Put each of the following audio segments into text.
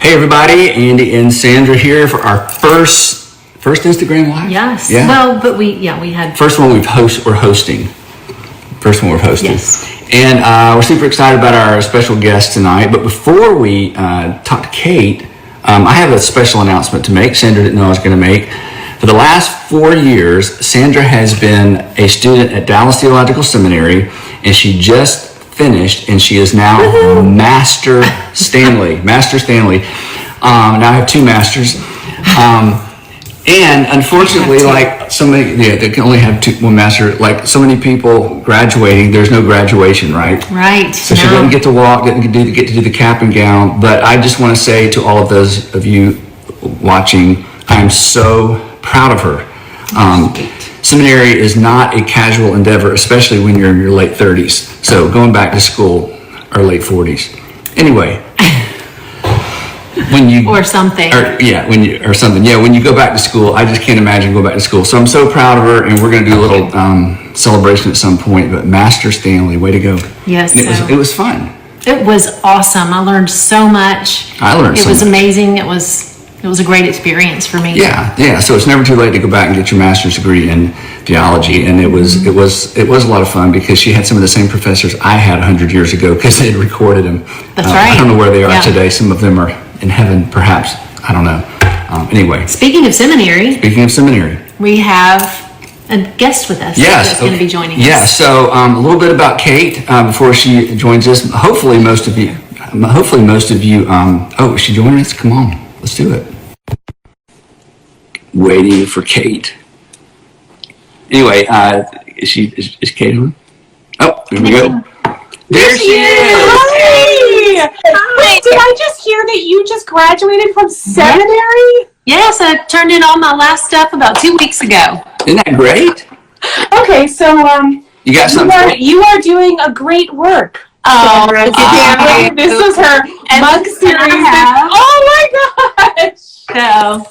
Hey everybody, Andy and Sandra here for our first Instagram Live. Yes. Yeah. Well, but we had First one we're hosting. First one we're hosting. Yes. And we're super excited about our special guest tonight. But before we talk to Kate, I have a special announcement to make. Sandra didn't know I was going to make. For the last 4 years, Sandra has been a student at Dallas Theological Seminary, and she just finished, and she is now Master Stanley. Master Stanley. Now I have 2 masters. And unfortunately, like so many, they can only have one master. Like so many people graduating, there's no graduation, right? Right. So she doesn't get to walk, get to do the cap and gown. But I just want to say to all of those of you watching, I am so proud of her. Seminary is not a casual endeavor, especially when you're in your late 30s. So going back to school or late 40s. Anyway. When you when you go back to school, I just can't imagine going back to school. So I'm so proud of her, and we're going to do a little celebration at some point. But Master Stanley, way to go! Yes, and it was fun. It was awesome. I learned so much. It was amazing. It was a great experience for me. Yeah. So it's never too late to go back and get your master's degree in theology, and it was a lot of fun because she had some of the same professors I had 100 years ago because they had recorded them. That's right. I don't know where they are today. Some of them are in heaven, perhaps. I don't know. Anyway. Speaking of seminary, we have a guest with us. Yes, that's going to be joining us. Yeah. So a little bit about Kate before she joins us. Hopefully, most of you. Oh, is she joining us? Come on, let's do it. Waiting for Kate. Anyway, is Kate on? Oh, here we go. There she is. Hi. Wait, did I just hear that you just graduated from seminary? Yes, I turned in all my last stuff about 2 weeks ago. Isn't that great? Okay, so you got something. You are doing a great work. Sandra Stanley. This is her mug series. Oh my gosh! So,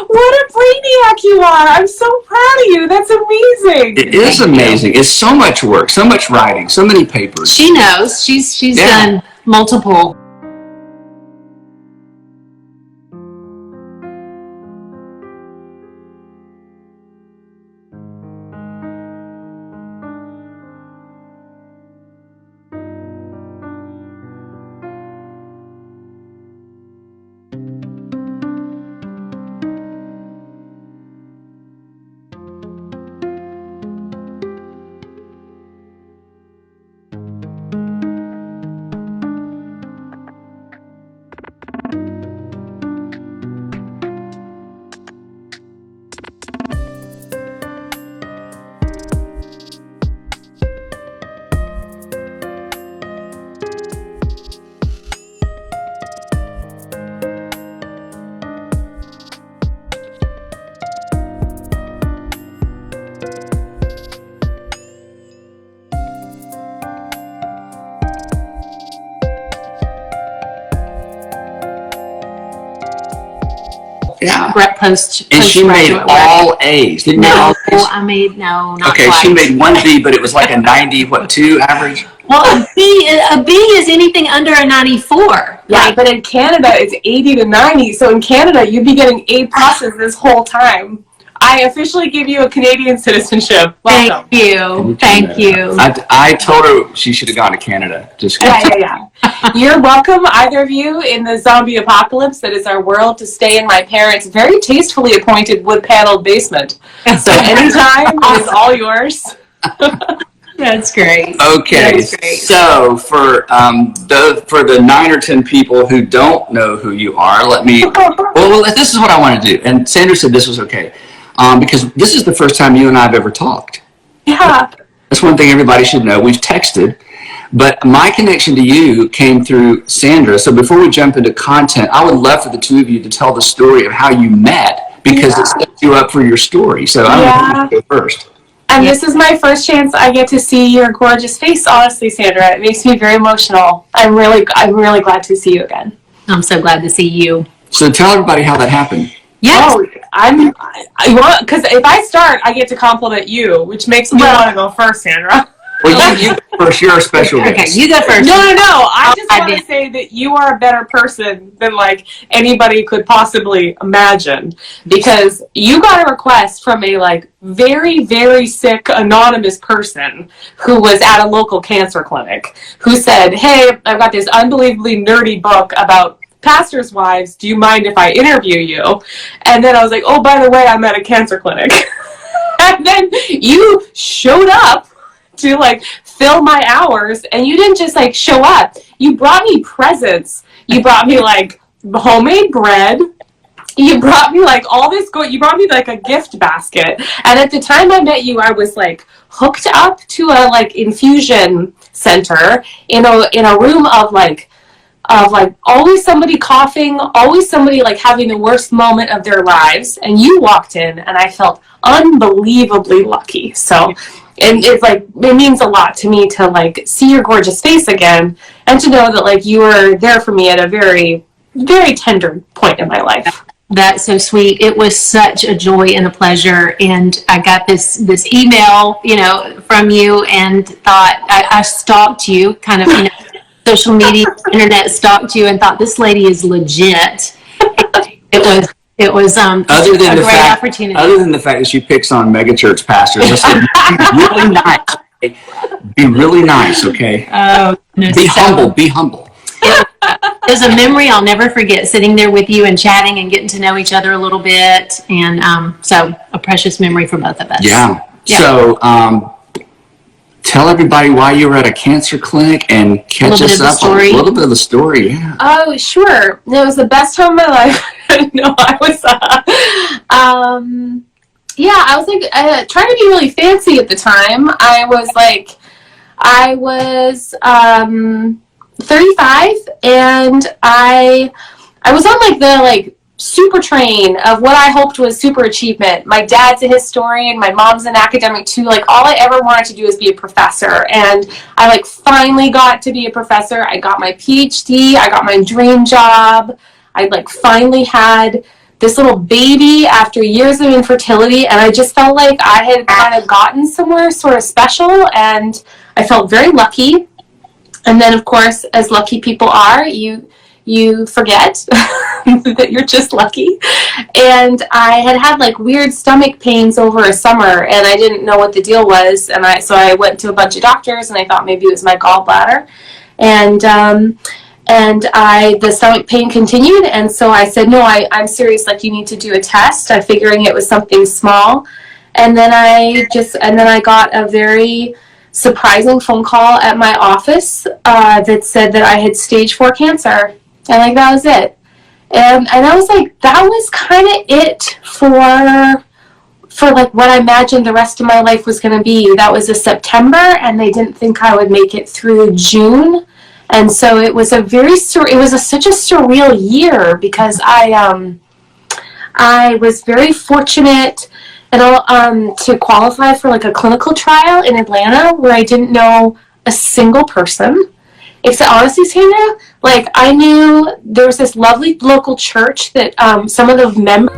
what a brainiac you are! I'm so proud of you. That's amazing. It is amazing. It's so much work, so much writing, so many papers. she knows. She's done multiple. Yeah. And she made all A's. Didn't no, all A's? I made not okay, quite. She made 1 B, but it was like a 92 average? Well, a B is anything under a 94. Yeah, but in Canada, it's 80 to 90. So in Canada, you'd be getting A+ this whole time. I officially give you a Canadian citizenship. Welcome. Thank you. I told her she should have gone to Canada. Yeah. You're welcome, either of you, in the zombie apocalypse that is our world, to stay in my parents' very tastefully appointed wood-paneled basement. So anytime, it is all yours. That's great. Okay, so for the 9 or 10 people who don't know who you are, well, this is what I want to do. And Sandra said this was okay. Because this is the first time you and I have ever talked. Yeah. That's one thing everybody should know. We've texted, but my connection to you came through Sandra. So before we jump into content, I would love for the two of you to tell the story of how you met, because it sets you up for your story. So I want to go first. And this is my first chance I get to see your gorgeous face, honestly, Sandra. It makes me very emotional. I'm really glad to see you again. I'm so glad to see you. So tell everybody how that happened. Yes. Because if I start, I get to compliment you, which makes me want to go first, Sandra. Well, you first. You're a special guest. Okay, you go first. No. I just want to say that you are a better person than like anybody could possibly imagine, because you got a request from a like very, very sick anonymous person who was at a local cancer clinic who said, "Hey, I've got this unbelievably nerdy book about pastors' wives. Do you mind if I interview you?" And then I was like, "Oh, by the way, I'm at a cancer clinic." And then you showed up to like fill my hours, and you didn't just like show up. You brought me presents. You brought me like homemade bread. You brought me like all this you brought me like a gift basket. And at the time I met you, I was like hooked up to a like infusion center in a room of like always somebody coughing, always somebody like having the worst moment of their lives. And you walked in, and I felt unbelievably lucky. So, and it's like, it means a lot to me to like see your gorgeous face again, and to know that like you were there for me at a very, very tender point in my life. That's so sweet. It was such a joy and a pleasure. And I got this email, from you, and thought I stalked you, kind of, social media, internet stalked you, and thought this lady is legit. It was other than a the great fact, opportunity. Other than the fact that she picks on megachurch pastors, I said, be really nice. Be really nice, okay? Oh, no, be humble. Be humble. There's a memory I'll never forget, sitting there with you and chatting and getting to know each other a little bit, and so a precious memory for both of us. Yeah. So tell everybody why you were at a cancer clinic, and catch us up on a little bit of the story. Yeah. Oh, sure. It was the best time of my life. No, I was, I was like trying to be really fancy at the time. I was 35, and I was on like the super train of what I hoped was super achievement. My dad's a historian, my mom's an academic too. Like, all I ever wanted to do is be a professor, and I finally got to be a professor. I got my PhD, I got my dream job. I finally had this little baby after years of infertility, and I just felt like I had kind of gotten somewhere sort of special, and I felt very lucky. And then, of course, as lucky people are, you forget that you're just lucky. And I had weird stomach pains over a summer, and I didn't know what the deal was. And so I went to a bunch of doctors, and I thought maybe it was my gallbladder. And the stomach pain continued, and so I said, no, I'm serious, you need to do a test. I'm figuring it was something small. And then I got a very surprising phone call at my office that said that I had stage 4 cancer. And that was it. And I was that was kind of it for what I imagined the rest of my life was going to be. That was a September, and they didn't think I would make it through June. And so it was such a surreal year, because I was very fortunate to qualify for a clinical trial in Atlanta, where I didn't know a single person. Except, honestly, Sandra, I knew there was this lovely local church that some of the members.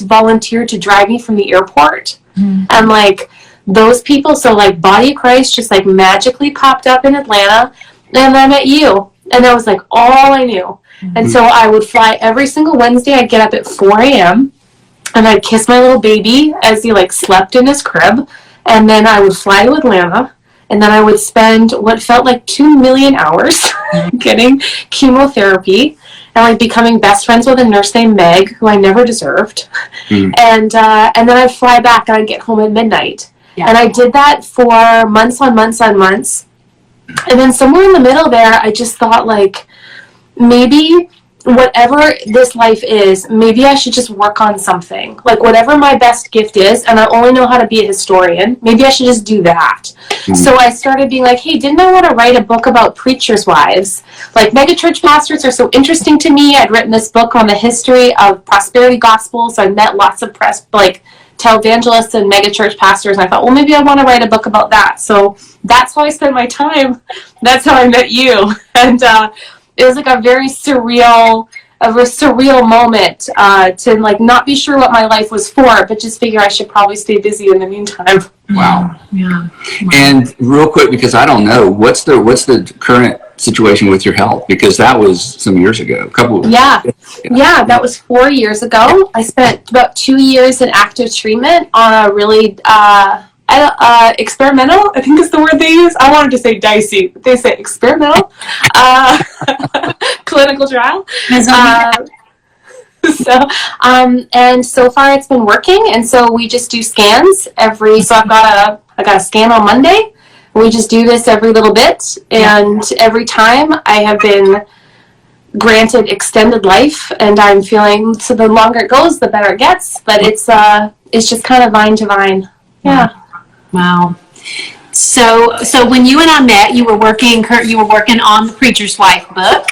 volunteered to drive me from the airport. And those people, so Body of Christ just magically popped up in Atlanta, and I met you, and that was all I knew. And so I would fly every single Wednesday. I'd get up at 4 a.m. and I'd kiss my little baby as he like slept in his crib, and then I would fly to Atlanta, and then I would spend what felt like 2 million hours getting chemotherapy and like becoming best friends with a nurse named Meg, who I never deserved. And then I'd fly back and I'd get home at midnight. Yeah. And I did that for months on months on months. And then somewhere in the middle there, I just thought, like, maybe whatever this life is, maybe I should just work on something. Like, whatever my best gift is, and I only know how to be a historian, maybe I should just do that. So I started being like, hey, didn't I want to write a book about preachers' wives? Like, megachurch pastors are so interesting to me. I'd written this book on the history of prosperity gospel, so I met lots of televangelists and megachurch pastors, and I thought, well, maybe I want to write a book about that. So that's how I spent my time. That's how I met you. And it was like a very surreal moment to like not be sure what my life was for, but just figure I should probably stay busy in the meantime. Wow. Yeah. Wow. And real quick, because I don't know, what's the current situation with your health? Because that was some years ago, Yeah, that was 4 years ago. I spent about 2 years in active treatment on a really experimental, I think is the word they use. I wanted to say dicey, but they say experimental clinical trial. And so far it's been working, and so we just do scans so I got a scan on Monday. We just do this every little bit, and every time I have been granted extended life, and I'm feeling, so the longer it goes, the better it gets, but it's just kind of vine to vine. Yeah. Wow. So when you and I met, you were working on the Preacher's Wife book,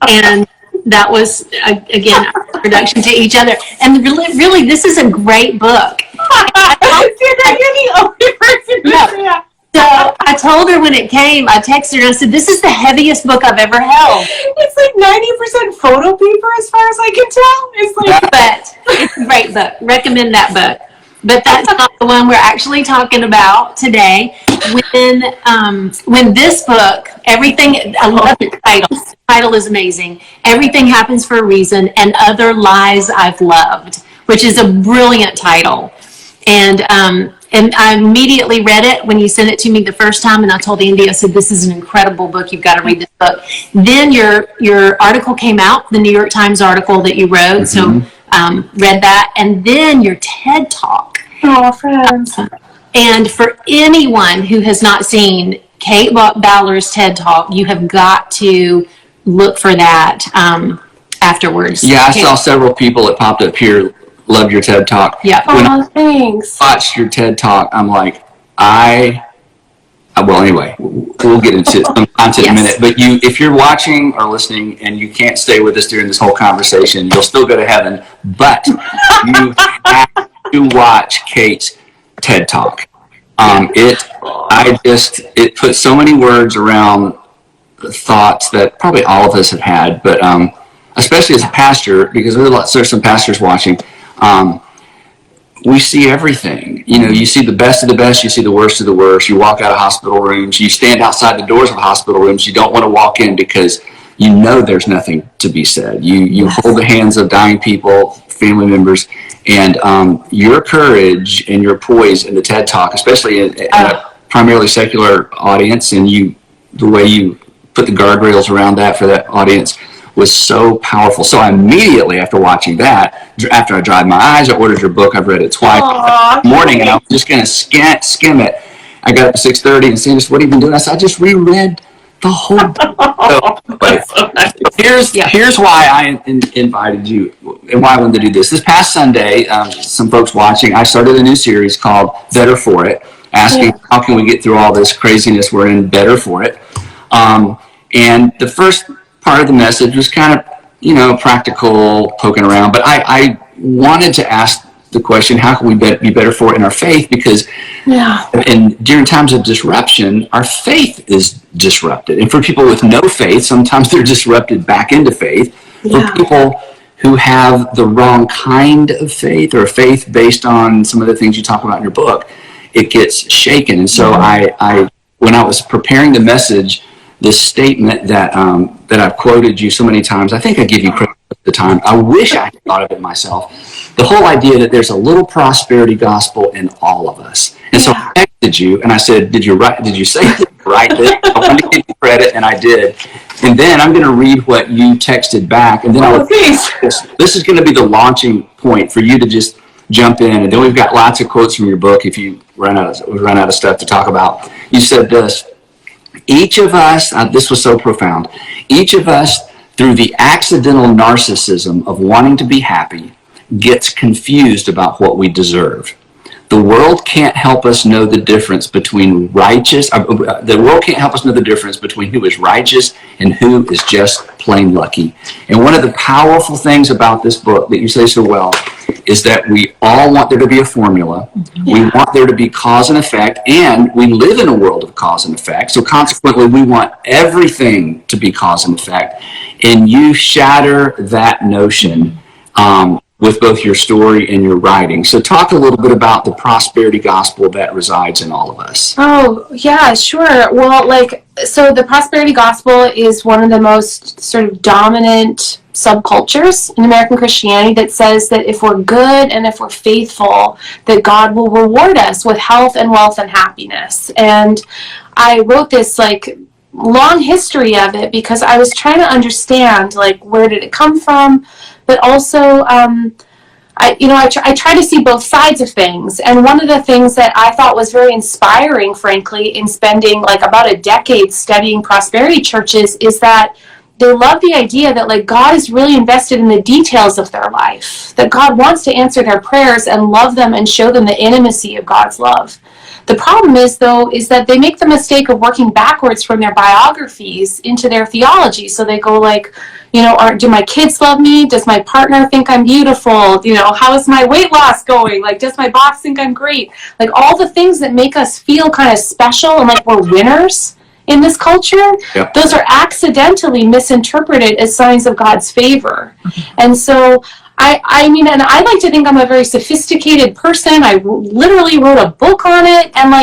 and that was, again, our introduction to each other. And really, this is a great book. You're the only person who said that. So I told her when it came, I texted her and I said, this is the heaviest book I've ever held. It's like 90% photo paper as far as I can tell. It's like, but it's a great book. Recommend that book. But that's not the one we're actually talking about today. When this book, everything, I love the title. The title is amazing. Everything Happens for a Reason and Other Lies I've Loved, which is a brilliant title. And I immediately read it when you sent it to me the first time, and I told Andy, I said, this is an incredible book. You've got to read this book. Then your article came out, the New York Times article that you wrote, so read that. And then your TED Talk. Oh, friends. And for anyone who has not seen Kate Baller's TED Talk, you have got to look for that afterwards. Yeah, I saw several people that popped up here loved your TED Talk. Yeah. Thanks. Watched your TED Talk, I'm like, well, anyway, we'll get into some content in a minute. But if you're watching or listening and you can't stay with us during this whole conversation, you'll still go to heaven. But you have to watch Kate's TED Talk. It put so many words around thoughts that probably all of us have had, but especially as a pastor, because there's some pastors watching. We see everything. You see the best of the best, you see the worst of the worst. You walk out of hospital rooms, you stand outside the doors of hospital rooms, you don't want to walk in because you know there's nothing to be said. You hold the hands of dying people, family members, and your courage and your poise in the TED Talk, especially in a primarily secular audience, and the way you put the guardrails around that for that audience was so powerful. So I immediately, after watching that, after I dried my eyes, I ordered your book. I've read it twice this morning, and I was just going to skim it. I got up at 6:30, and Sandra said, what have you been doing? I said, I just reread the whole book. So here's why I invited you and why I wanted to do this. This past Sunday, some folks watching, I started a new series called Better For It, asking how can we get through all this craziness we're in better for it. And the first part of the message was kind of, practical, poking around. But I wanted to ask the question, how can we be better for it in our faith? Because during times of disruption, our faith is disrupted. And for people with no faith, sometimes they're disrupted back into faith. For people who have the wrong kind of faith, or a faith based on some of the things you talk about in your book, it gets shaken. And so I when I was preparing the message, this statement that I've quoted you so many times, I think I give you credit the time. I wish I had thought of it myself. The whole idea that there's a little prosperity gospel in all of us. And so I texted you and I said, did you say it right? I wanted to give you credit, and I did. And then I'm going to read what you texted back. And then this is going to be the launching point for you to just jump in. And then we've got lots of quotes from your book if you run out of stuff to talk about. You said this: each of us, this was so profound, each of us, through the accidental narcissism of wanting to be happy, gets confused about what we deserve. The world can't help us know the difference between the world can't help us know the difference between who is righteous and who is just plain lucky. And one of the powerful things about this book that you say so well is that we all want there to be a formula. We want there to be cause and effect, and we live in a world of cause and effect. So consequently, we want everything to be cause and effect. And you shatter that notion with both your story and your writing. So talk a little bit about the prosperity gospel that resides in all of us. Oh, yeah, sure. Well, so the prosperity gospel is one of the most sort of dominant subcultures in American Christianity that says that if we're good and if we're faithful, that God will reward us with health and wealth and happiness. And I wrote this long history of it because I was trying to understand where did it come from, but also I try to see both sides of things. And one of the things that I thought was very inspiring, frankly, in spending about a decade studying prosperity churches is that they love the idea that God is really invested in the details of their life, that God wants to answer their prayers and love them and show them the intimacy of God's love. The problem is that they make the mistake of working backwards from their biographies into their theology. So they go do my kids love me? Does my partner think I'm beautiful? How is my weight loss going? Does my boss think I'm great? All the things that make us feel kind of special and we're winners in this culture, those are accidentally misinterpreted as signs of God's favor. And so I mean, and I like to think I'm a very sophisticated person. I literally wrote a book on it. And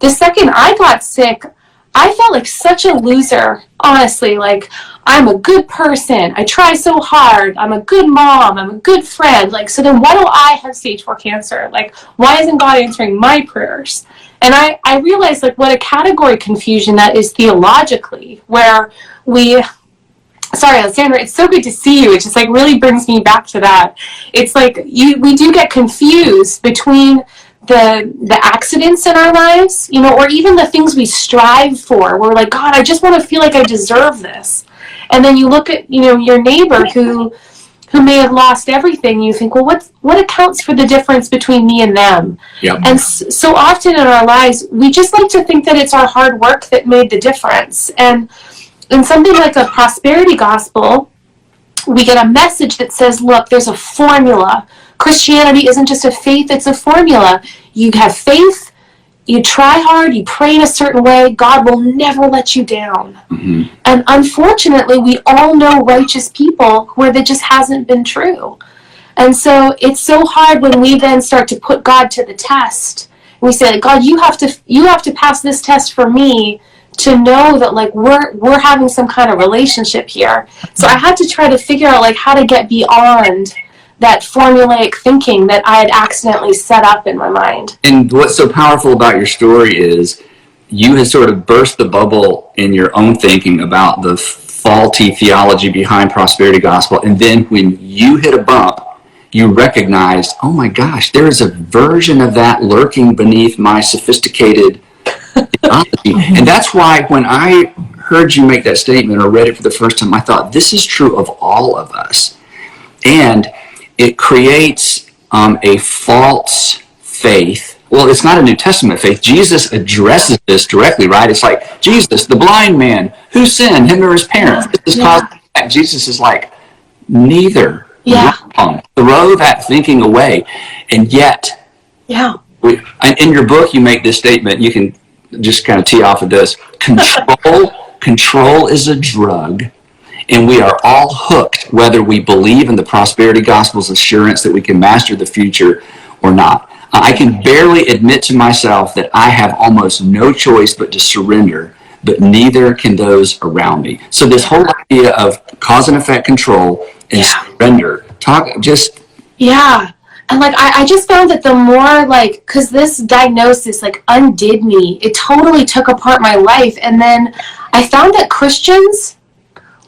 the second I got sick, I felt like such a loser, honestly. I'm a good person. I try so hard. I'm a good mom. I'm a good friend. So then why do I have stage 4 cancer? Why isn't God answering my prayers? And I realized what a category confusion that is theologically, where sorry, Sandra, it's so good to see you. It just really brings me back to that. It's we do get confused between the accidents in our lives, or even the things we strive for. We're God, I just want to feel like I deserve this. And then you look at, your neighbor who may have lost everything. You think, well, what accounts for the difference between me and them? Yep. And so often in our lives, we just like to think that it's our hard work that made the difference. And in something like a prosperity gospel, we get a message that says, look, there's a formula. Christianity isn't just a faith, it's a formula. You have faith, you try hard, you pray in a certain way, God will never let you down. Mm-hmm. And unfortunately, we all know righteous people where that just hasn't been true. And so it's so hard when we then start to put God to the test. We say, God, you have to pass this test for me to know that we're having some kind of relationship here. So I had to try to figure out how to get beyond that formulaic thinking that I had accidentally set up in my mind. And what's so powerful about your story is you had sort of burst the bubble in your own thinking about the faulty theology behind prosperity gospel. And then when you hit a bump, you recognized, oh my gosh, there is a version of that lurking beneath my sophisticated theology. And that's why when I heard you make that statement or read it for the first time, I thought, this is true of all of us. And it creates a false faith. Well, it's not a New Testament faith. Jesus addresses this directly, right? It's Jesus, the blind man, who sinned, him or his parents? Jesus is neither. Yeah. Throw that thinking away. And yet, in your book, you make this statement. You can just kind of tee off of this. Control is a drug. And we are all hooked, whether we believe in the prosperity gospel's assurance that we can master the future or not. I can barely admit to myself that I have almost no choice but to surrender, but neither can those around me. So this whole idea of cause and effect control and surrender. Yeah. And like, I just found that the more like, cause this diagnosis like undid me, it totally took apart my life. And then I found that Christians,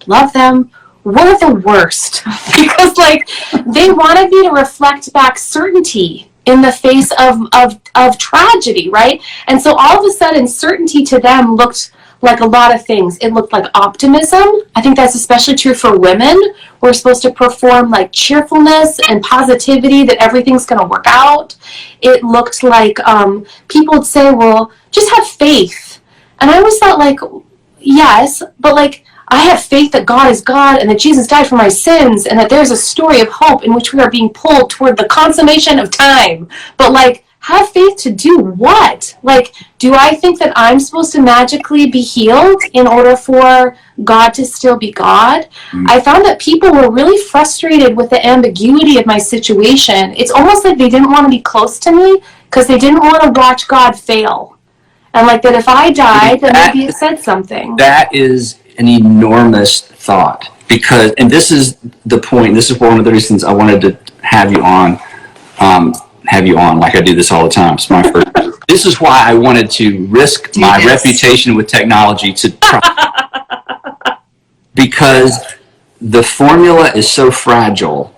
love them, were the worst because like they wanted me to reflect back certainty in the face of tragedy, right? And so all of a sudden certainty to them looked like a lot of things. It looked like optimism. I think that's especially true for women. We're supposed to perform like cheerfulness and positivity that everything's going to work out. It looked like people would say, well, just have faith. And I always thought like, yes, but like I have faith that God is God and that Jesus died for my sins and that there's a story of hope in which we are being pulled toward the consummation of time. But like, have faith to do what? Like, do I think that I'm supposed to magically be healed in order for God to still be God? I found that people were really frustrated with the ambiguity of my situation. It's almost like they didn't want to be close to me because they didn't want to watch God fail. And like that if I died, then maybe it said something. That is an enormous thought because, and this is the point, this is one of the reasons I wanted to have you on like I do this all the time. It's my first. This is why I wanted to risk my reputation with technology to try. Because the formula is so fragile.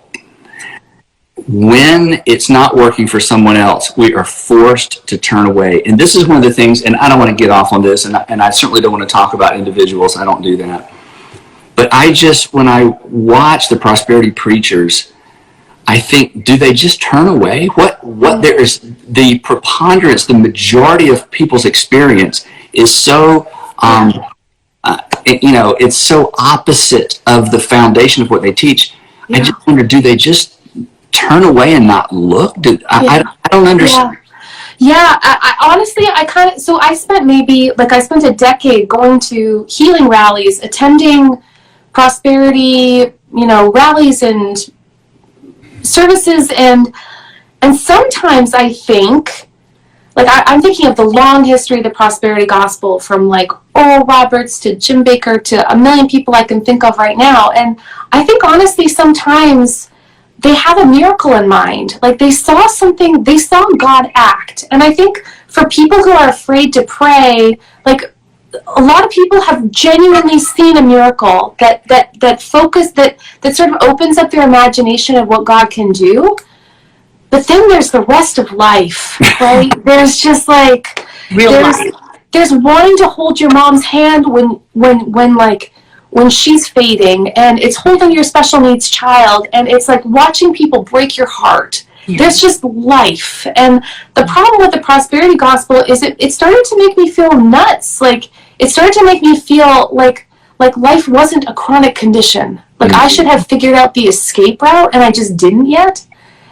When it's not working for someone else, we are forced to turn away. And this is one of the things, and I don't want to get off on this, and I certainly don't want to talk about individuals. I don't do that. But when I watch the prosperity preachers, I think, do they just turn away? What there is, the preponderance, the majority of people's experience is so, it's so opposite of the foundation of what they teach. Yeah. I just wonder, do they just turn away and not look? I don't understand. Yeah, I honestly, I spent a decade going to healing rallies, attending prosperity, rallies and services, and sometimes I think, like I'm thinking of the long history of the prosperity gospel from like Oral Roberts to Jim Baker to a million people I can think of right now, and I think honestly sometimes they have a miracle in mind. Like they saw something, they saw God act, and I think for people who are afraid to pray, like a lot of people have genuinely seen a miracle that sort of opens up their imagination of what God can do. But then there's the rest of life, right? There's just like there's wanting to hold your mom's hand when she's fading, and it's holding your special needs child, and it's like watching people break your heart. Yeah. There's just life. And the problem with the prosperity gospel is it started to make me feel nuts. Like it started to make me feel like life wasn't a chronic condition. Like I should have figured out the escape route and I just didn't yet.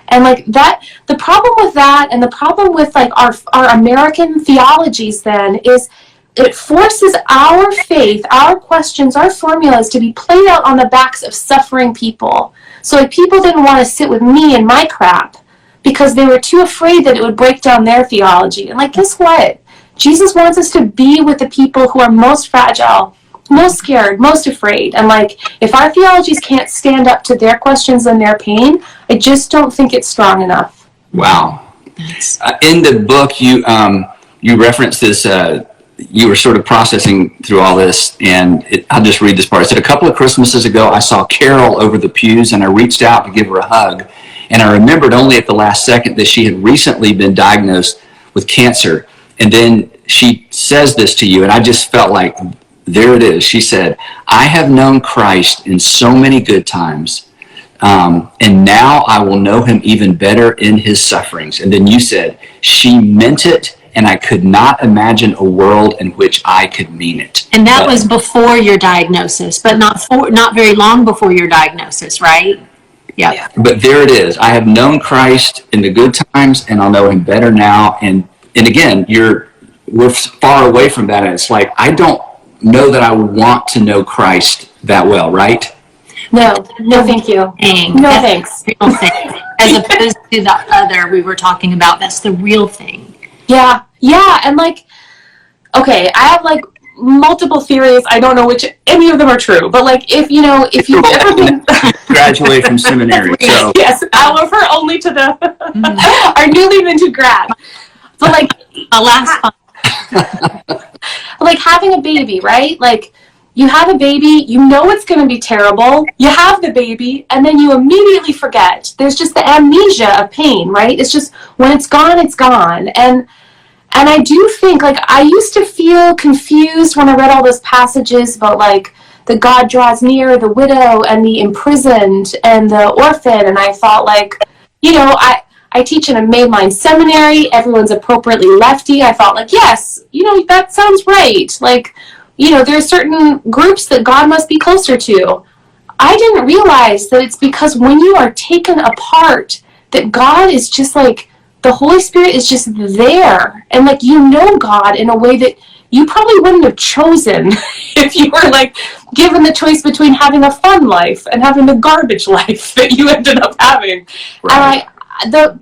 And like that, the problem with that and the problem with like our American theologies then is it forces our faith, our questions, our formulas to be played out on the backs of suffering people. So like people didn't want to sit with me and my crap because they were too afraid that it would break down their theology. And like, guess what? Jesus wants us to be with the people who are most fragile, most scared, most afraid. And like, if our theologies can't stand up to their questions and their pain, I just don't think it's strong enough. Wow. In the book, you referenced this, you were sort of processing through all this, and I'll just read this part. It said, a couple of Christmases ago, I saw Carol over the pews, and I reached out to give her a hug. And I remembered only at the last second that she had recently been diagnosed with cancer. And then she says this to you, and I just felt like, there it is. She said, I have known Christ in so many good times, and now I will know him even better in his sufferings. And then you said, she meant it, and I could not imagine a world in which I could mean it. And that was before your diagnosis, but not very long before your diagnosis, right? Yeah. But there it is. I have known Christ in the good times, and I'll know him better now. And again, we're far away from that, and it's like, I don't know that I would want to know Christ that well, right? No, thank you. No, thanks. Real thing. As opposed to the other we were talking about, that's the real thing. Yeah, and like, okay, I have like multiple theories. I don't know which any of them are true, but like if you've ever been graduate from seminary, so yes, I'll refer only to the our newly minted grad. But like like having a baby, right? Like you have a baby, you know it's going to be terrible. You have the baby, and then you immediately forget. There's just the amnesia of pain, right? It's just when it's gone, it's gone. And I do think, like, I used to feel confused when I read all those passages about, like, the God draws near the widow and the imprisoned and the orphan. And I thought, like, I teach in a mainline seminary. Everyone's appropriately lefty. I thought, like, yes, that sounds right. Like, there are certain groups that God must be closer to. I didn't realize that it's because when you are taken apart, that God is just like, the Holy Spirit is just there. And like, God in a way that you probably wouldn't have chosen if you were like given the choice between having a fun life and having the garbage life that you ended up having. Right. And the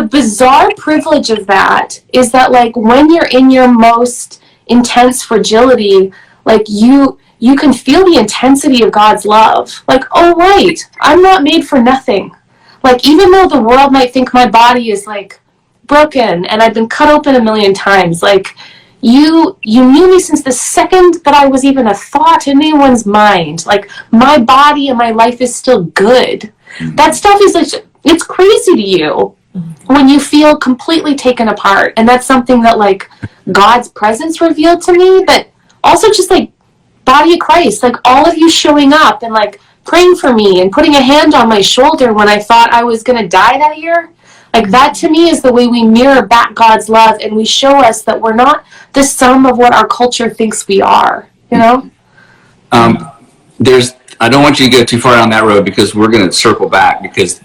bizarre privilege of that is that like when you're in your most intense fragility, like you can feel the intensity of God's love. Like, oh right, I'm not made for nothing. Like, even though the world might think my body is like broken and I've been cut open a million times, like you knew me since the second that I was even a thought in anyone's mind. Like, my body and my life is still good. Mm-hmm. That stuff is like, it's crazy to you when you feel completely taken apart. And that's something that like God's presence revealed to me, but also just like body of Christ, like all of you showing up and like praying for me and putting a hand on my shoulder when I thought I was going to die that year. Like, that to me is the way we mirror back God's love, and we show us that we're not the sum of what our culture thinks we are, I don't want you to go too far down that road, because we're going to circle back, because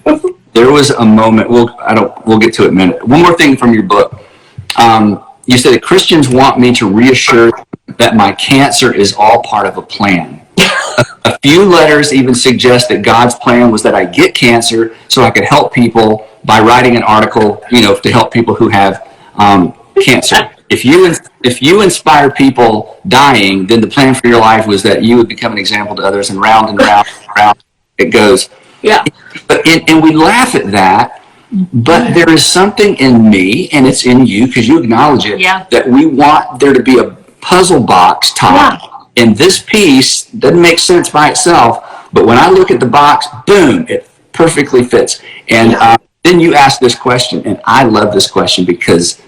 there was a moment, we'll get to it in a minute. One more thing from your book. You said that Christians want me to reassure that my cancer is all part of a plan. A few letters even suggest that God's plan was that I get cancer so I could help people by writing an article, to help people who have cancer. If you inspire people dying, then the plan for your life was that you would become an example to others, and round and round and round it goes. Yeah. And we laugh at that, but there is something in me, and it's in you, because you acknowledge it, that we want there to be a puzzle box top. Yeah. And this piece doesn't make sense by itself, but when I look at the box, boom, it perfectly fits. And then you ask this question, and I love this question, because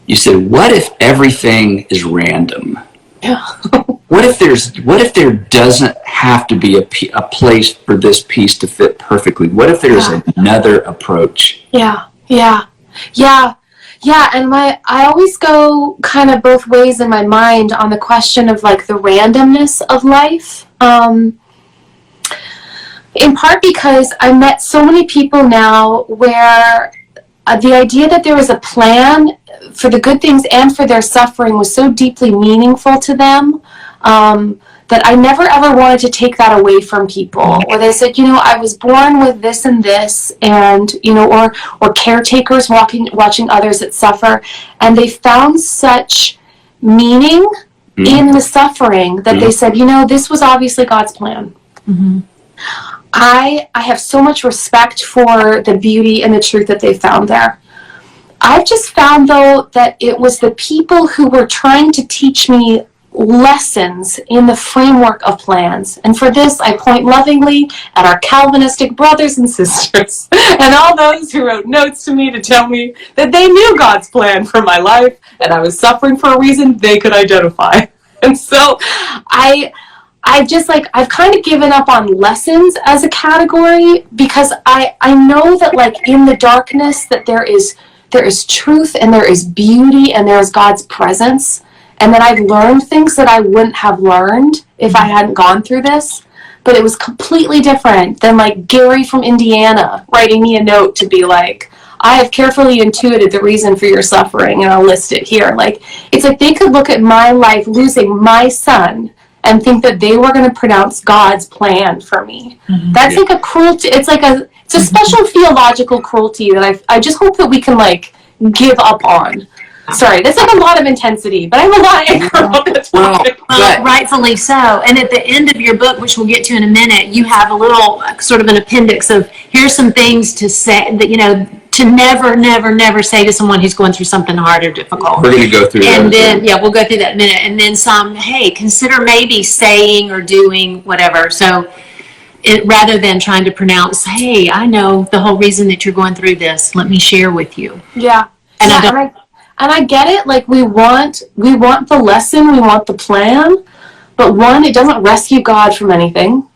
you said, what if everything is random? Yeah. What if there doesn't have to be a place for this piece to fit perfectly? What if there's another approach? Yeah. And I always go kind of both ways in my mind on the question of like the randomness of life. In part because I met so many people now where the idea that there was a plan for the good things and for their suffering was so deeply meaningful to them, that I never ever wanted to take that away from people. Or they said, I was born with this and this, and, or caretakers watching others that suffer, and they found such meaning in the suffering that they said, this was obviously God's plan. Mm-hmm. I have so much respect for the beauty and the truth that they found there. I've just found, though, that it was the people who were trying to teach me lessons in the framework of plans. And for this, I point lovingly at our Calvinistic brothers and sisters and all those who wrote notes to me to tell me that they knew God's plan for my life and I was suffering for a reason they could identify. And so I've kind of given up on lessons as a category, because I know that like in the darkness that there is truth and there is beauty and there is God's presence. And that I've learned things that I wouldn't have learned if I hadn't gone through this. But it was completely different than like Gary from Indiana writing me a note to be like, I have carefully intuited the reason for your suffering and I'll list it here. Like, it's like they could look at my life losing my son and think that they were going to pronounce God's plan for me. Mm-hmm. That's like a cruelty. It's a special theological cruelty that I just hope that we can like give up on. Sorry, that's like a lot of intensity, but I have a lot of anger on the topic. Well, rightfully so. And at the end of your book, which we'll get to in a minute, you have a little sort of an appendix of here's some things to say that, to never say to someone who's going through something hard or difficult. We're going to go through that. And then, we'll go through that in a minute. And then some, hey, consider maybe saying or doing whatever. So rather than trying to pronounce, hey, I know the whole reason that you're going through this, let me share with you. Yeah. And I get it. Like we want the lesson, we want the plan, but one, it doesn't rescue God from anything,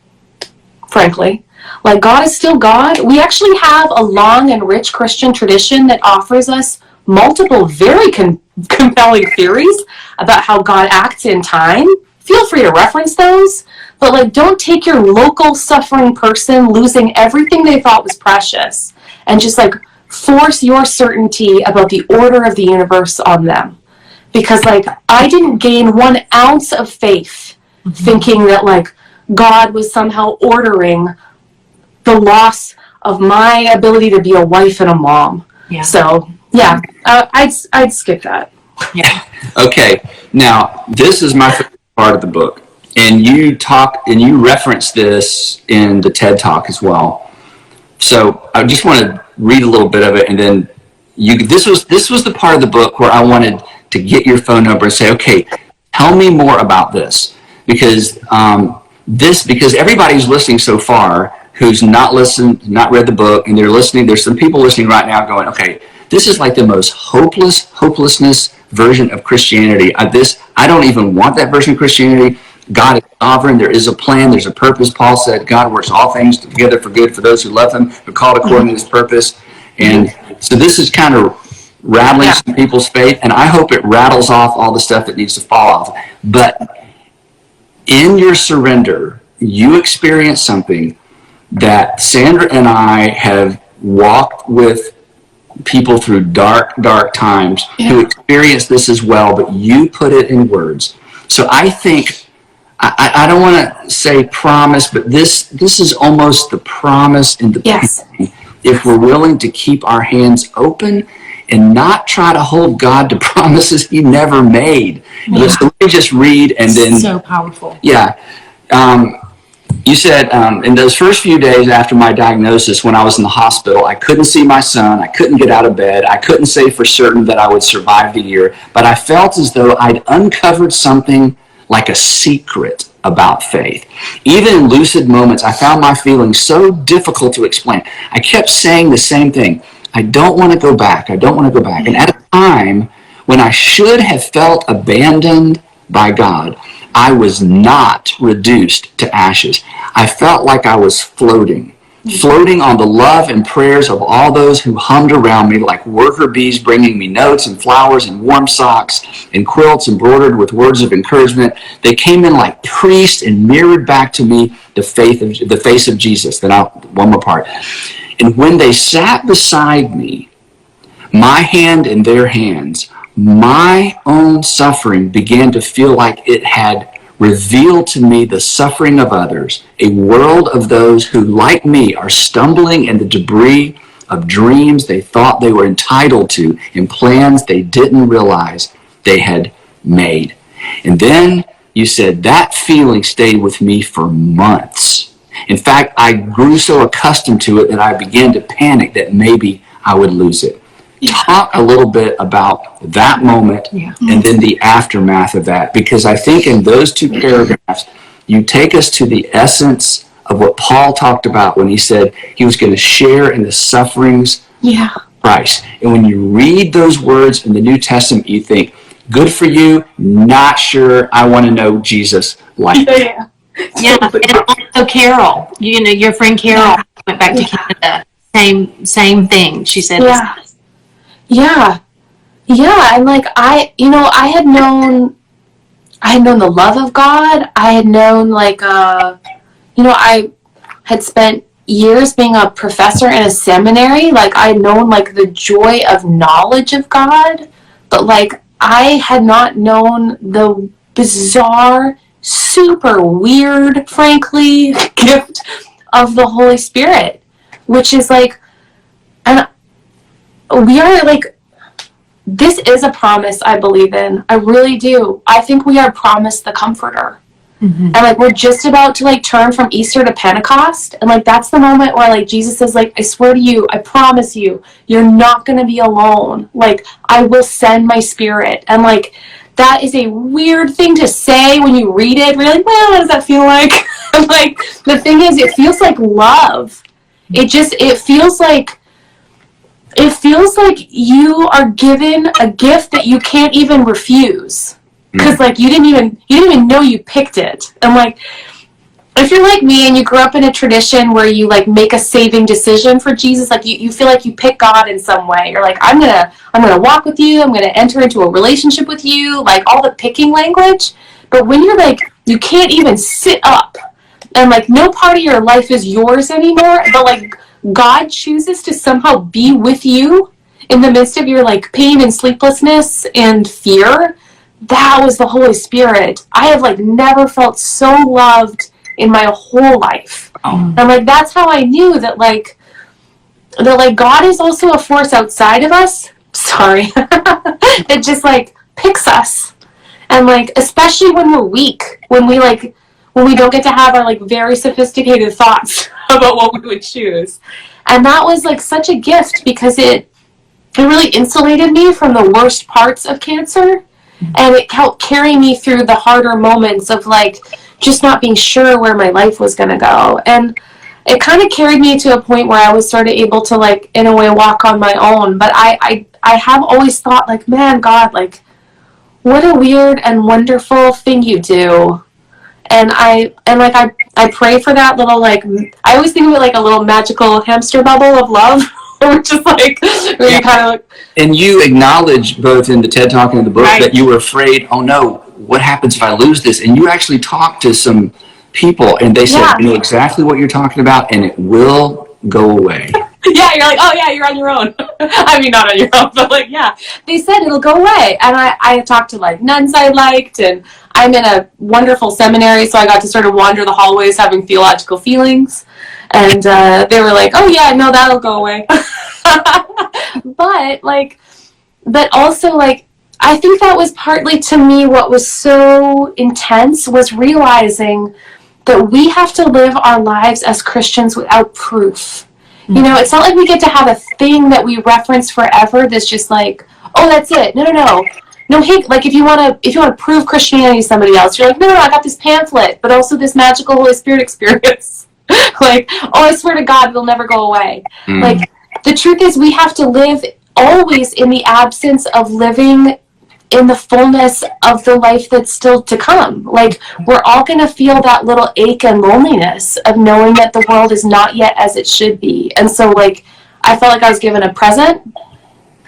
frankly. Like God is still God. We actually have a long and rich Christian tradition that offers us multiple very compelling theories about how God acts in time. Feel free to reference those, but like don't take your local suffering person losing everything they thought was precious and just like force your certainty about the order of the universe on them. Because like I didn't gain 1 ounce of faith thinking that like God was somehow ordering the loss of my ability to be a wife and a mom. Yeah. So yeah, I'd skip that. Yeah. Okay, now this is my favorite part of the book, and you reference this in the TED Talk as well. So I just want to read a little bit of it, and then this was the part of the book where I wanted to get your phone number and say, okay, tell me more about this, because everybody's listening so far who's not listened, not read the book, and they're listening. There's some people listening right now going, okay, this is like the most hopelessness version of Christianity. I don't even want that version of Christianity. God is sovereign. There is a plan. There's a purpose. Paul said God works all things together for good for those who love him, who are called according to his purpose. And so this is kind of rattling some people's faith, and I hope it rattles off all the stuff that needs to fall off. But in your surrender, you experience something that Sandra and I have walked with people through dark times who experience this as well, but you put it in words. So I think, I don't want to say promise, but this is almost the promise in the beginning. If we're willing to keep our hands open and not try to hold God to promises he never made. Yeah. So let me just read and then... So powerful. Yeah. You said, in those first few days after my diagnosis, when I was in the hospital, I couldn't see my son, I couldn't get out of bed, I couldn't say for certain that I would survive the year, but I felt as though I'd uncovered something like a secret about faith. Even in lucid moments, I found my feelings so difficult to explain. I kept saying the same thing. I don't want to go back. I don't want to go back. And at a time when I should have felt abandoned by God, I was not reduced to ashes. I felt like I was floating on the love and prayers of all those who hummed around me like worker bees bringing me notes and flowers and warm socks and quilts embroidered with words of encouragement. They came in like priests and mirrored back to me the face of Jesus. Then one more part. And when they sat beside me, my hand in their hands, my own suffering began to feel like it had revealed to me the suffering of others, a world of those who, like me, are stumbling in the debris of dreams they thought they were entitled to and plans they didn't realize they had made. And then you said that feeling stayed with me for months. In fact, I grew so accustomed to it that I began to panic that maybe I would lose it. Talk a little bit about that moment and then the aftermath of that, because I think in those two paragraphs, you take us to the essence of what Paul talked about when he said he was going to share in the sufferings of Christ. And when you read those words in the New Testament, you think, good for you, not sure I want to know Jesus like that. Yeah, and also Carol, your friend Carol went back to Canada. Same thing. She said. Yeah, and like I had known the love of God. I had known I had spent years being a professor in a seminary. Like I had known like the joy of knowledge of God, but like I had not known the bizarre, super weird, frankly, gift of the Holy Spirit, which is like, and we are like, this is a promise I believe in. I really do. I think we are promised the Comforter. Mm-hmm. And like we're just about to like turn from Easter to Pentecost, and like that's the moment where like Jesus is like, I swear to you, I promise you, you're not going to be alone. Like I will send my Spirit. And like that is a weird thing to say when you read it. We're like, well, what does that feel like? Like the thing is, it feels like love. It feels like you are given a gift that you can't even refuse. Because like you didn't even know you picked it. And like if you're like me and you grew up in a tradition where you like make a saving decision for Jesus, like you feel like you pick God in some way. You're like, I'm gonna walk with you, I'm gonna enter into a relationship with you, like all the picking language. But when you're like, you can't even sit up and like no part of your life is yours anymore, but like God chooses to somehow be with you in the midst of your like pain and sleeplessness and fear. That was the Holy Spirit. I have like never felt so loved in my whole life. And like that's how I knew that like God is also a force outside of us. Sorry. That just like picks us. And like especially when we're weak, when we don't get to have our like very sophisticated thoughts about what we would choose. And that was like such a gift because it really insulated me from the worst parts of cancer. And it helped carry me through the harder moments of like just not being sure where my life was going to go. And it kind of carried me to a point where I was sort of able to like in a way walk on my own. But I have always thought like, man, God, like what a weird and wonderful thing you do. And I pray for that little like, I always think of it like a little magical hamster bubble of love. Which is like really kind of like, and you acknowledge both in the TED Talk and in the book that you were afraid, oh no, what happens if I lose this? And you actually talked to some people and they said, you know exactly what you're talking about and it will go away. Yeah, you're like, oh yeah, you're on your own. I mean, not on your own, but like, yeah. They said it'll go away. And I talked to like nuns I liked, and I'm in a wonderful seminary, so I got to sort of wander the hallways having theological feelings. And they were like, oh yeah, no, that'll go away. But also like, I think that was partly to me what was so intense was realizing that we have to live our lives as Christians without proof. You know, it's not like we get to have a thing that we reference forever that's just like, oh, that's it. No, hey, like if you want to prove Christianity to somebody else, you're like, no, I got this pamphlet, but also this magical Holy Spirit experience. Like, oh, I swear to God, it'll never go away. Like, the truth is we have to live always in the absence of living in the fullness of the life that's still to come. Like, we're all going to feel that little ache and loneliness of knowing that the world is not yet as it should be. And so, like, I felt like I was given a present,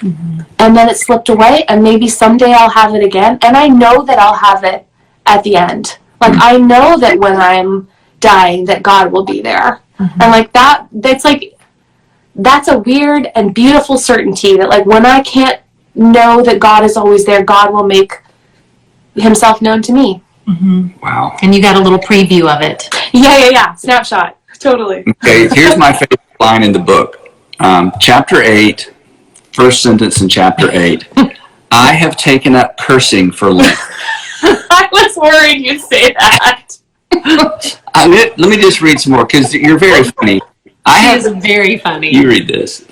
and then it slipped away, and maybe someday I'll have it again. And I know that I'll have it at the end. Like, I know that when I'm dying that God will be there. And like that's a weird and beautiful certainty that like when I can't know that God is always there, God will make himself known to me. Wow. And you got a little preview of it. Yeah. Snapshot. Totally. Okay, here's my favorite line in the book. Chapter 8, first sentence in chapter 8. I have taken up cursing for Lent. I was worried you'd say that. Let me just read some more because you're very funny. She is very funny. You read this.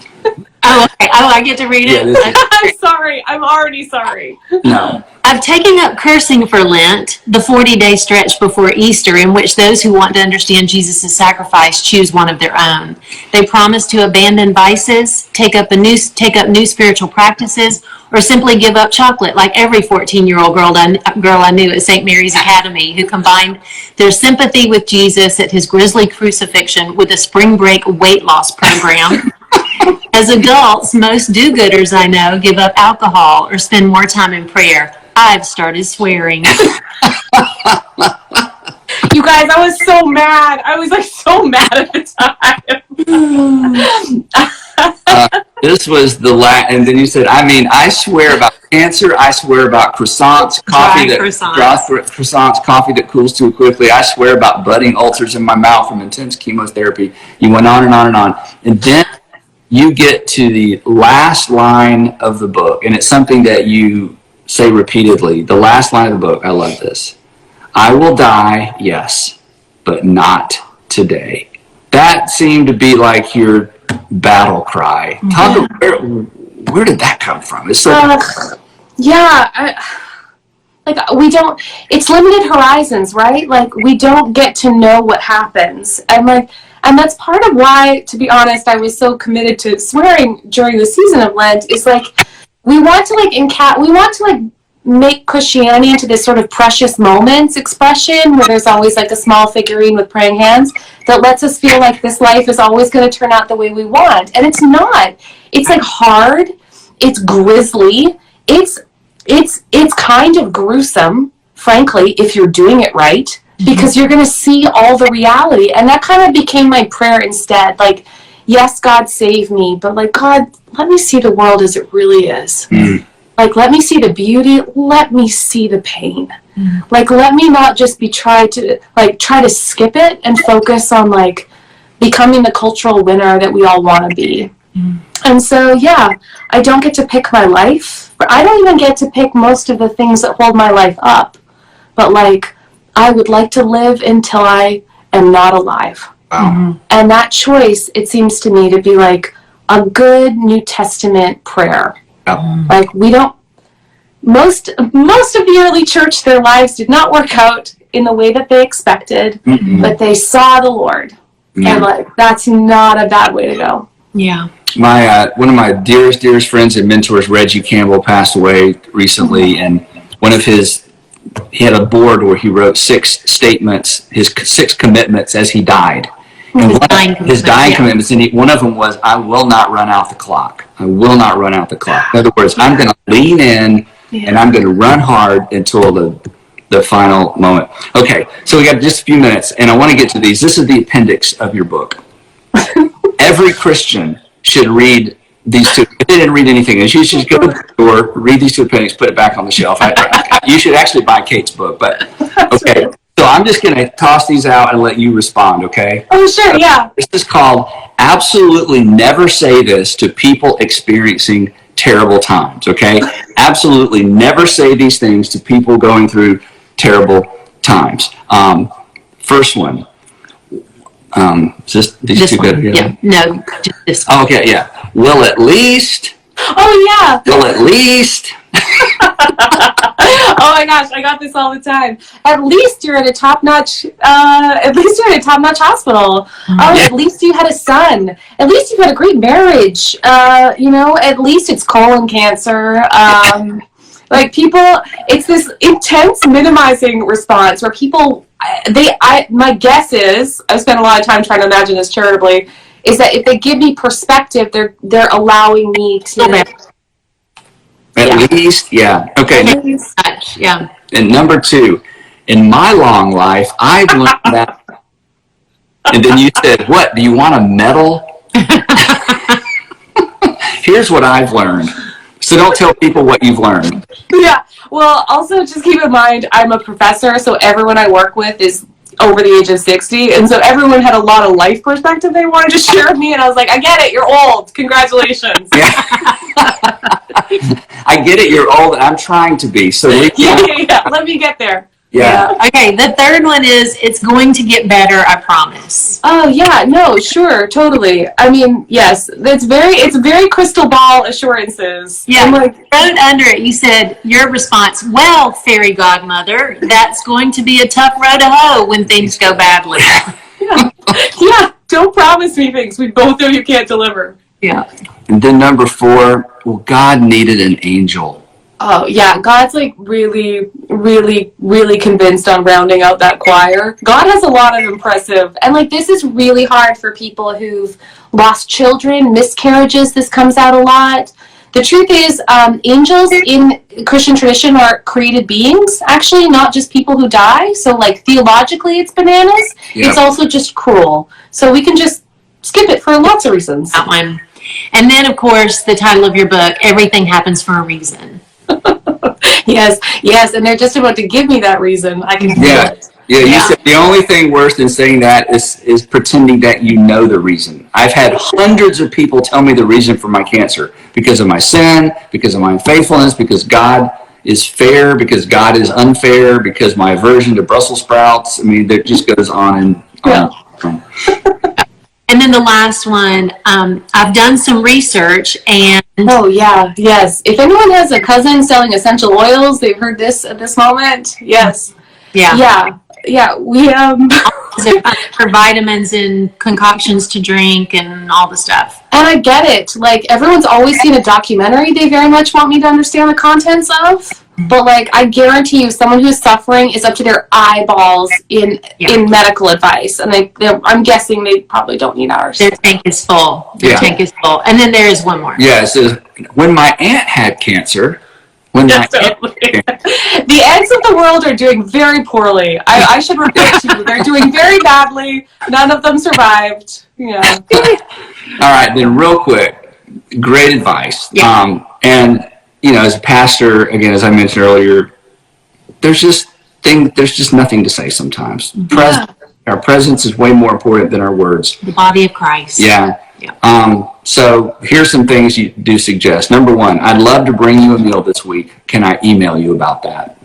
Oh, okay. Oh, I get to read it? Yeah, I'm sorry. I'm already sorry. No. I've taken up cursing for Lent, the 40-day stretch before Easter, in which those who want to understand Jesus' sacrifice choose one of their own. They promise to abandon vices, take up new spiritual practices, or simply give up chocolate, like every 14-year-old girl I knew at St. Mary's Academy, who combined their sympathy with Jesus at his grisly crucifixion with a spring break weight loss program. As adults, most do-gooders I know give up alcohol or spend more time in prayer. I've started swearing. You guys, I was so mad. I was like so mad at the time. This was the last, and then you said, I swear about cancer, I swear about croissants, coffee that cools too quickly, I swear about budding ulcers in my mouth from intense chemotherapy. You went on and on and on. And then you get to the last line of the book, and it's something that you say repeatedly. The last line of the book, I love this. I will die, yes, but not today. That seemed to be like your battle cry. Talk about where did that come from? It's so we don't, it's limited horizons, right? Like, we don't get to know what happens. And that's part of why, to be honest, I was so committed to swearing during the season of Lent, is like, we want to make Christianity into this sort of precious moments expression where there's always like a small figurine with praying hands that lets us feel like this life is always going to turn out the way we want. And it's not. It's like hard. It's grisly. It's kind of gruesome, frankly, if you're doing it right, because you're going to see all the reality. And that kind of became my prayer instead. Like, yes, God save me, but like, God, let me see the world as it really is. Like, let me see the beauty. Let me see the pain. Like, let me not just try to skip it and focus on like becoming the cultural winner that we all want to be. And so, yeah, I don't get to pick my life. I don't even get to pick most of the things that hold my life up. But like, I would like to live until I am not alive. Wow. And that choice, it seems to me to be like a good New Testament prayer. Like, we don't, most of the early church, their lives did not work out in the way that they expected, but they saw the Lord. And like, that's not a bad way to go. Yeah. One of my dearest friends and mentors, Reggie Campbell, passed away recently, and he had a board where he wrote 6 statements, his 6 commitments as he died. And his dying commitments, and one of them was, I will not run out the clock. I will not run out the clock. In other words, I'm going to lean in, and I'm going to run hard until the final moment. Okay, so we got just a few minutes, and I want to get to these. This is the appendix of your book. Every Christian should read these 2. If they didn't read anything, you should just go to the store, read these 2 appendix, put it back on the shelf. You should actually buy Kate's book, but okay. So I'm just going to toss these out and let you respond, okay? Oh, sure, yeah. This is called Absolutely Never Say This to People Experiencing Terrible Times, okay? Absolutely never say these things to people going through terrible times. First one. Is these 2 good? Yeah. No, just this one. Okay, yeah. Will at least. Oh, yeah. Will at least. Oh my gosh, I got this all the time. At least you're at a top-notch hospital. At least you had a son. At least you've had a great marriage. At least it's colon cancer. Like, people, it's this intense minimizing response where people, my guess is, I've spent a lot of time trying to imagine this charitably, is that if they give me perspective, they're allowing me to... At least, yeah. Okay. Yeah. And number 2, in my long life, I've learned that. And then you said, what, do you want a medal? Here's what I've learned. So don't tell people what you've learned. Yeah. Well, also just keep in mind, I'm a professor, so everyone I work with is over the age of 60. And so everyone had a lot of life perspective they wanted to share with me. And I was like, I get it. You're old. Congratulations. Yeah. I get it. You're old. I'm trying to be. So yeah. Let me get there. Yeah. Okay, the third one is, it's going to get better, I promise. Oh, yeah, no, sure, totally. I mean, yes, it's very crystal ball assurances. Yeah, wrote under it, you said, your response, well, fairy godmother, that's going to be a tough row to hoe when things go badly. Yeah, don't promise me things we both know you can't deliver. Yeah. And then number 4, well, God needed an angel. Oh, yeah, God's like really, really, really convinced on rounding out that choir. God has a lot of impressive, and like, this is really hard for people who've lost children, miscarriages, this comes out a lot. The truth is, angels in Christian tradition are created beings, actually, not just people who die. So like, theologically it's bananas. Yep. It's also just cruel. So we can just skip it for lots of reasons. That one. And then, of course, the title of your book, Everything Happens for a Reason. Yes, and they're just about to give me that reason. I can feel it. Yeah, you said the only thing worse than saying that is pretending that you know the reason. I've had hundreds of people tell me the reason for my cancer because of my sin, because of my unfaithfulness, because God is fair, because God is unfair, because my aversion to Brussels sprouts. I mean, it just goes on and on. And then the last one, I've done some research and Oh, yeah, yes. If anyone has a cousin selling essential oils, they've heard this at this moment. Yes. Yeah. We, for vitamins and concoctions to drink and all the stuff. and I get it. Like, everyone's always seen a documentary they very much want me to understand the contents of. But, like, I guarantee you, someone who's suffering is up to their eyeballs in medical advice. And I'm guessing they probably don't need ours. Their tank is full. Tank is full. And then there is one more. Yeah, it says, when my aunt had cancer, the ants of the world are doing very poorly. I should report to you. They're doing very badly. None of them survived. Yeah. All right, then real quick, great advice. Yeah. And, as a pastor, again, as I mentioned earlier, there's just nothing to say sometimes. Our presence is way more important than our words. The body of Christ. Yeah. So here's some things you do suggest. Number one, I'd love to bring you a meal this week. Can I email you about that?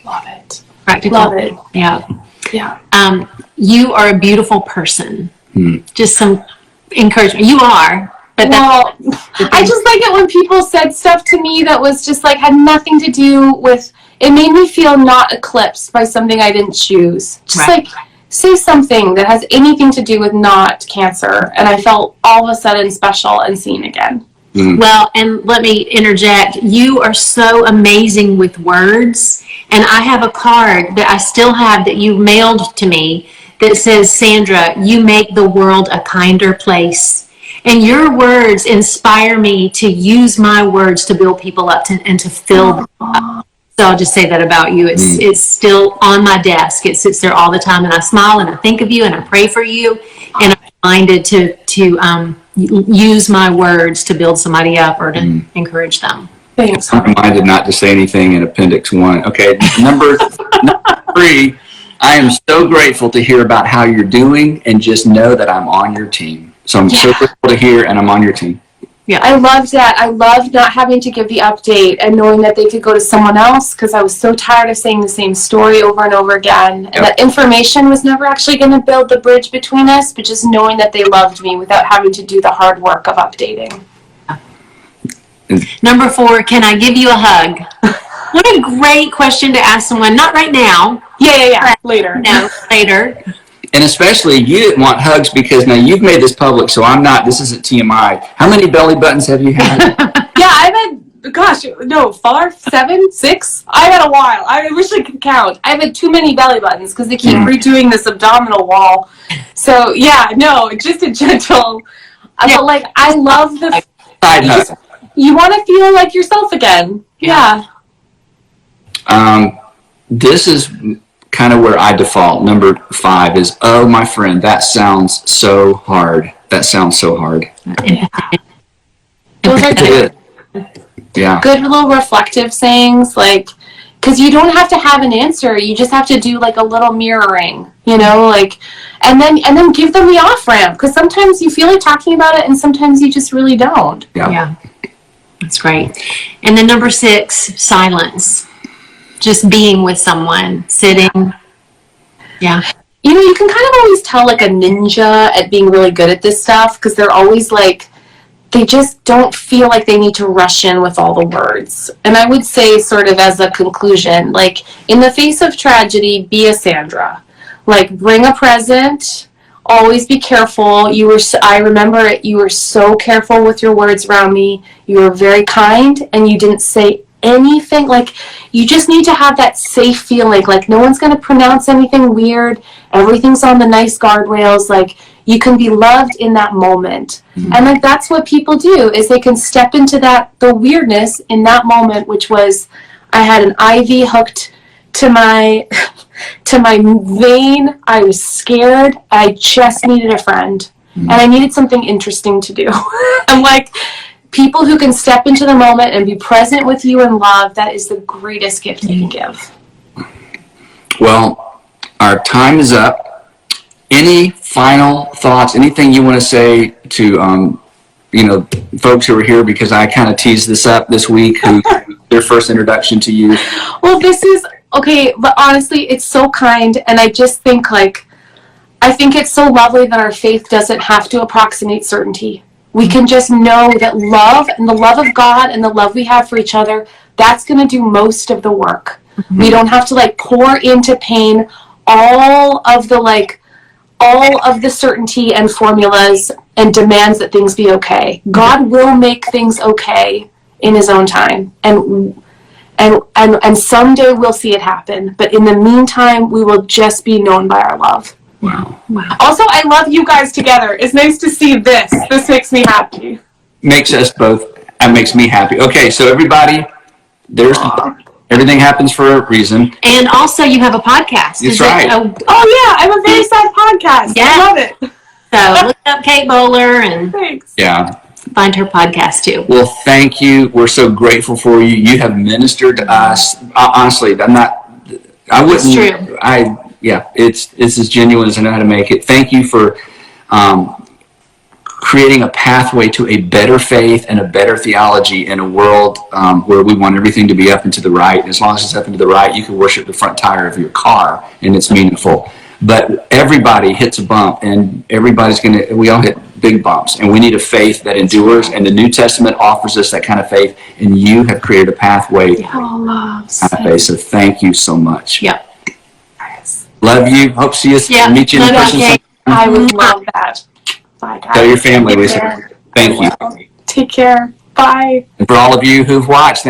Love it. Practical. Love it. Yeah. Yeah. You are a beautiful person. Just some encouragement. You are. But I just like it when people said stuff to me that was just like had nothing to do with. It made me feel not eclipsed by something I didn't choose. Just like say something that has anything to do with not cancer, and I felt all of a sudden special and seen again. Well, and let me interject. You are so amazing with words, and I have a card that I still have that you mailed to me that says, Sandra, you make the world a kinder place. And your words inspire me to use my words to build people up and to fill them up. So I'll just say that about you. It's still on my desk. It sits there all the time, and I smile and I think of you and I pray for you, and I'm reminded to use my words to build somebody up or to encourage them. Thanks. I'm reminded not to say anything in Appendix 1. Okay, number 3, I am so grateful to hear about how you're doing and just know that I'm on your team. So I'm so grateful to hear, and I'm on your team. Yeah, I loved that. I loved not having to give the update and knowing that they could go to someone else because I was so tired of saying the same story over and over again. And that information was never actually going to build the bridge between us, but just knowing that they loved me without having to do the hard work of updating. Number 4, can I give you a hug? What a great question to ask someone. Not right now. Yeah. Later. No, later. And especially, you didn't want hugs because now you've made this public, so I'm not, this isn't TMI. How many belly buttons have you had? Yeah, I've had, 5, 7, 6. I've had a while. I wish I could count. I've had too many belly buttons because they keep redoing this abdominal wall. So, just a gentle, but like, I love the Side hug. You want to feel like yourself again. Yeah. This is kind of where I default. Number 5 is, oh, my friend, that sounds so hard. That sounds so hard. Those are good. Yeah. Good little reflective sayings, like, because you don't have to have an answer. You just have to do like a little mirroring, like, and then give them the off ramp. Because sometimes you feel like talking about it, and sometimes you just really don't. Yeah. That's great. And then number 6, silence. Just being with someone, sitting. Yeah. You can kind of always tell like a ninja at being really good at this stuff because they're always like, they just don't feel like they need to rush in with all the words. And I would say sort of as a conclusion, like in the face of tragedy, be a Sandra. Like bring a present, always be careful. I remember it, you were so careful with your words around me. You were very kind and you didn't say anything. Like you just need to have that safe feeling, like no one's going to pronounce anything weird, everything's on the nice guardrails, like you can be loved in that moment. And like that's what people do, is they can step into the weirdness in that moment, which was I had an IV hooked to my vein. I was scared. I just needed a friend and I needed something interesting to do. I'm like, people who can step into the moment and be present with you in love, that is the greatest gift you can give. Well, our time is up. Any final thoughts? Anything you want to say to folks who are here, because I kind of teased this up this week, who their first introduction to you? Well, this is okay, but honestly, it's so kind, and I just think I think it's so lovely that our faith doesn't have to approximate certainty. We can just know that love and the love of God and the love we have for each other, that's going to do most of the work. Mm-hmm. We don't have to pour into pain all of the certainty and formulas and demands that things be okay. God will make things okay in his own time. And someday we'll see it happen. But in the meantime, we will just be known by our love. Wow. Also, I love you guys together. It's nice to see this. This makes me happy. Makes us both, and makes me happy. Okay, so everybody, everything happens for a reason. And also you have a podcast. That's right. Oh yeah, I have a very sad podcast. Yeah. I love it. So look up Kate Bowler and Thanks. Yeah. find her podcast too. Well, thank you. We're so grateful for you. You have ministered to us. Honestly, I wouldn't. It's true. It's as genuine as I know how to make it. Thank you for creating a pathway to a better faith and a better theology in a world where we want everything to be up and to the right. And as long as it's up and to the right, you can worship the front tire of your car, and it's meaningful. But everybody hits a bump, and we all hit big bumps, and we need a faith that endures, and the New Testament offers us that kind of faith, and you have created a pathway so thank you so much. Yep. Love you. Hope to see you. Meet you in person. I would love that. Bye, guys. Tell your family, Lisa. Thank you. Take care. Bye. And for all of you who've watched,